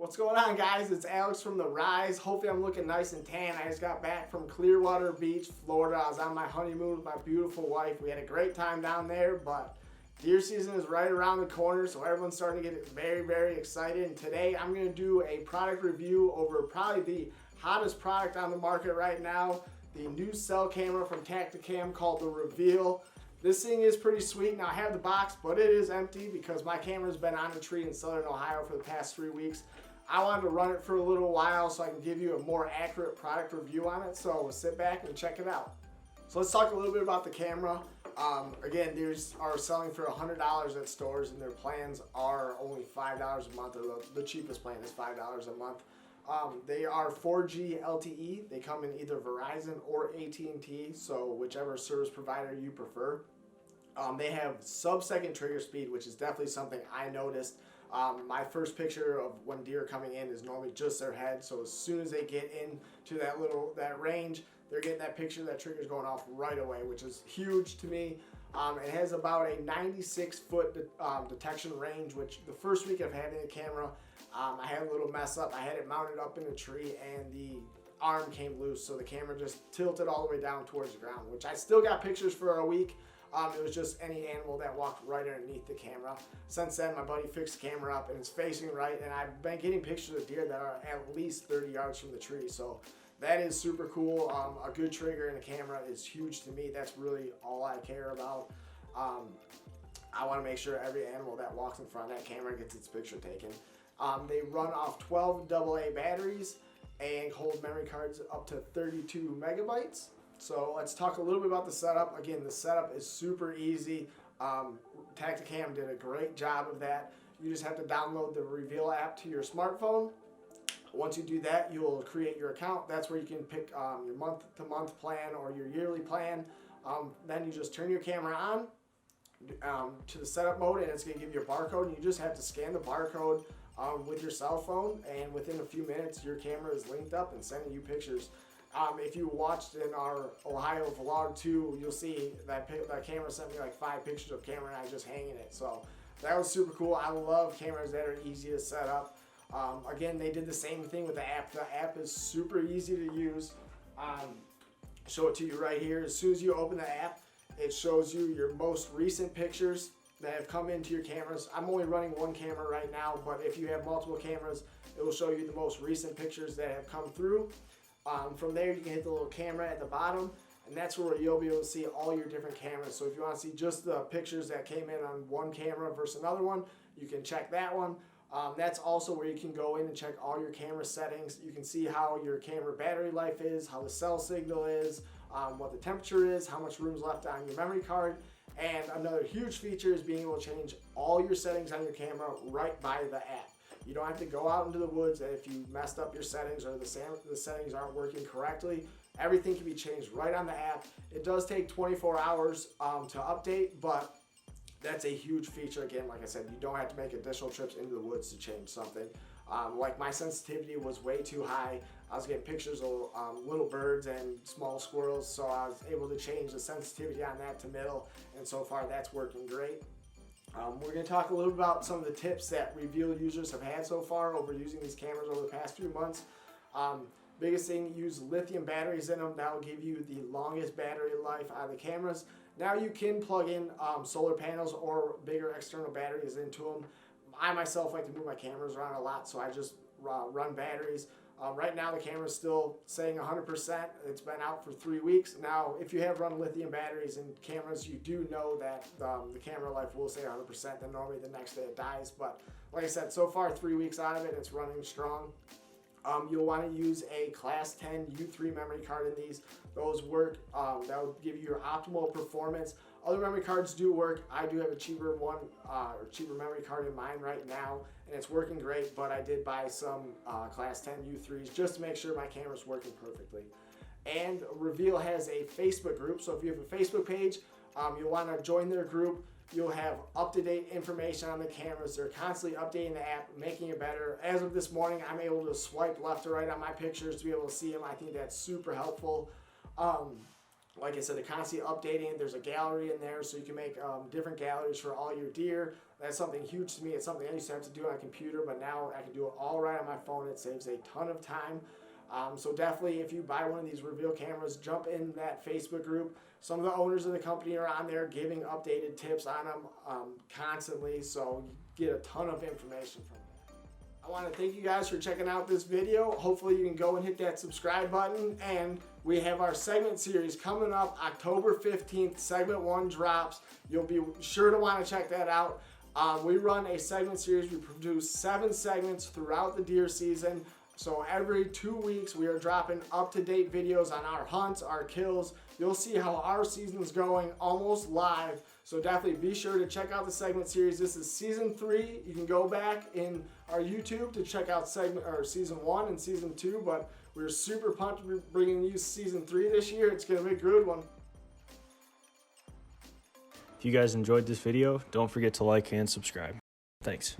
What's going on, guys? It's Alex from The Rise. Hopefully I'm looking nice and tan. I just got back from Clearwater Beach, Florida. I was on my honeymoon with my beautiful wife. We had a great time down there, but deer season is right around the corner, so everyone's starting to get very excited. And today I'm going to do a product review over probably the hottest product on the market right now, the new cell camera from Tactacam called the Reveal. This thing is pretty sweet. Now I have the box, but it is empty because my camera's been on a tree in Southern Ohio for the past 3 weeks. I wanted to run it for a little while so I can give you a more accurate product review on it. So sit back and check it out. So let's talk a little bit about the camera. Again, these are selling for $100 at stores, and their plans are only $5 a month, or the cheapest plan is $5 a month. They are 4G LTE. They come in either Verizon or AT&T, so whichever service provider you prefer. They have sub-second trigger speed, which is definitely something I noticed. My first picture of when deer are coming in is normally just their head, so as soon as they get into that range, they're getting that picture, that trigger's going off right away, which is huge to me. It has about a 96-foot detection range, which the first week of having the camera, I had a little mess up. I had it mounted up in a tree and the arm came loose, so the camera just tilted all the way down towards the ground, which I still got pictures for a week. It was just any animal that walked right underneath the camera. Since then, my buddy fixed the camera up and it's facing right, and I've been getting pictures of deer that are at least 30 yards from the tree. So that is super cool. A good trigger in a camera is huge to me. That's really all I care about. I want to make sure every animal that walks in front of that camera gets its picture taken. They run off 12 AA batteries and hold memory cards up to 32 megabytes. So let's talk a little bit about the setup. Again, the setup is super easy. Tactacam did a great job of that. You just have to download the Reveal app to your smartphone. Once you do that, you'll create your account. That's where you can pick your month-to-month plan or your yearly plan. Then you just turn your camera on to the setup mode, and it's going to give you a barcode. And you just have to scan the barcode with your cell phone, and within a few minutes, your camera is linked up and sending you pictures. If you watched in our Ohio vlog too, you'll see that camera sent me like 5 pictures of camera and I just hanging it. So that was super cool. I love cameras that are easy to set up. Again, they did the same thing with the app. The app is super easy to use. Show it to you right here. As soon as you open the app, it shows you your most recent pictures that have come into your cameras. I'm only running one camera right now, but if you have multiple cameras, it will show you the most recent pictures that have come through. From there, you can hit the little camera at the bottom, and that's where you'll be able to see all your different cameras. So if you want to see just the pictures that came in on one camera versus another one, you can check that one. That's also where you can go in and check all your camera settings. You can see how your camera battery life is, how the cell signal is, what the temperature is, how much room's left on your memory card. And another huge feature is being able to change all your settings on your camera right by the app. You don't have to go out into the woods, and if you messed up your settings or the settings aren't working correctly, everything can be changed right on the app. It does take 24 hours to update, but that's a huge feature. Again, like I said, you don't have to make additional trips into the woods to change something. Like my sensitivity was way too high. I was getting pictures of little birds and small squirrels, so I was able to change the sensitivity on that to middle, and so far that's working great. We're going to talk a little about some of the tips that Reveal users have had so far over using these cameras over the past few months. Biggest thing, use lithium batteries in them. That will give you the longest battery life out of the cameras. Now you can plug in solar panels or bigger external batteries into them. I myself like to move my cameras around a lot, so I just run batteries. Right now the camera is still saying 100%. It's been out for 3 weeks. Now, if you have run lithium batteries in cameras, you do know that the camera life will say 100%, then normally the next day it dies. But like I said, so far 3 weeks out of it, it's running strong. You'll want to use a Class 10 U3 memory card in these. Those work. That will give you your optimal performance. Other memory cards do work. I do have a cheaper one, or cheaper memory card in mine right now, and it's working great, but I did buy some Class 10 U3s just to make sure my camera's working perfectly. And Reveal has a Facebook group, so if you have a Facebook page, you'll want to join their group. You'll have up-to-date information on the cameras. They're constantly updating the app, making it better. As of this morning, I'm able to swipe left or right on my pictures to be able to see them. I think that's super helpful. Like I said, they're constantly updating. There's a gallery in there, so you can make different galleries for all your deer. That's something huge to me. It's something I used to have to do on a computer, but now I can do it all right on my phone. It saves a ton of time. So definitely, if you buy one of these reveal cameras, jump in that Facebook group. Some of the owners of the company are on there giving updated tips on them constantly, so you get a ton of information from there. I want to thank you guys for checking out this video. Hopefully you can go and hit that subscribe button, and we have our segment series coming up October 15th. Segment 1 drops. You'll be sure to want to check that out. We run a segment series. We produce 7 segments throughout the deer season. So every 2 weeks we are dropping up-to-date videos on our hunts, our kills. You'll see how our season's going almost live. So definitely be sure to check out the segment series. This is season 3. You can go back in our YouTube to check out season 1 and season 2. But we're super pumped to be bringing you season 3 this year. It's going to be a good one. If you guys enjoyed this video, don't forget to like and subscribe. Thanks.